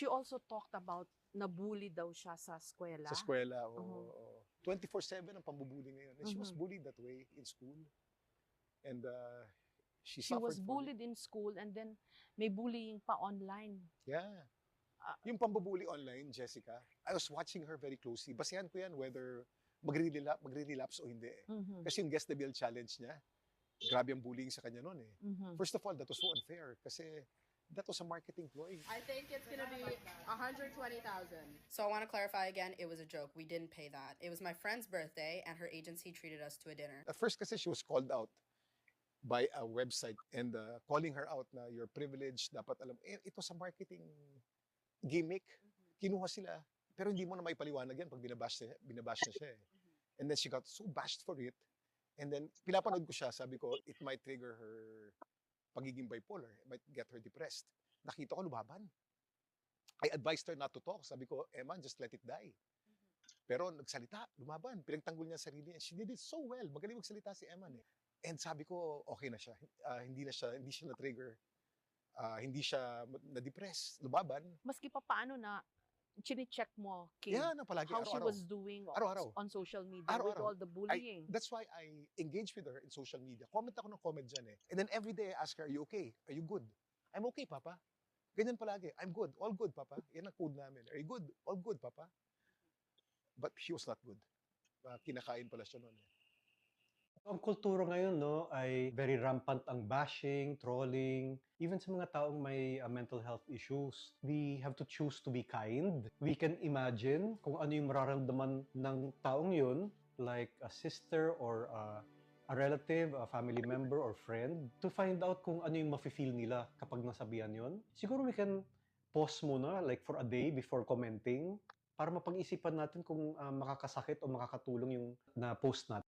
She also talked about nabully daw siya sa eskwela. Sa eskwela, Uh-huh. oo. 24/7 ang pambubuli ngayon. And she was bullied that way in school. And she She was suffered for it. bullied in school and then may bullying pa online. Yeah. Yung pambubuli online, Jessica, I was watching her very closely. Basehan ko yan whether magre-relapse o hindi. Kasi yung Guess the Bill challenge niya, grabe ang bullying sa kanya noon eh. First of all, that was so unfair kasi that was a marketing ploy. I think it's gonna be 120,000. So I want to clarify again, it was a joke. We didn't pay that. It was my friend's birthday and her agency treated us to a dinner. At first kasi she was called out by a website and calling her out na you're privileged, dapat alam. It was a marketing gimmick. Kinuha sila. Pero hindi mo na maipaliwanag yan pag binabash na siya eh. And then she got so bashed for it. And then, pinapanood ko siya, sabi ko, it might trigger her pagiging bipolar. It might get her depressed. Nakita ko, lumaban. I advised her not to talk. Sabi ko, Emma, just let it die. Pero nagsalita, lumaban. Pinagtanggol niya sarili niya. She did it so well. Magaling magsalita si Emma eh. And sabi ko, okay na siya. Hindi siya na-trigger. Hindi siya na-depress. Lumaban. Maski pa paano na chine-check mo, Kim, Yeah, na palagi, how she araw-araw. was doing Araw-araw. on social media with Araw-araw. all the bullying. That's why I engage with her in social media. Comment ako ng comment dyan eh. And then every day I ask her, are you okay? Are you good? I'm okay, Papa. Ganyan palagi. I'm good. All good, Papa. Yan ang code namin. Are you good? All good, Papa. But she was not good. Kinakain pala siya noon eh. Ang kultura ngayon, no, ay very rampant ang bashing, trolling, even sa mga taong may mental health issues. We have to choose to be kind. We can imagine kung ano yung mararamdaman ng taong yun, like a sister or a relative, a family member or friend, to find out kung ano yung mafe-feel nila kapag nasabihan yun. Siguro we can pause muna, like for a day before commenting, para mapag-isipan natin kung makakasakit o makakatulong yung na-post natin.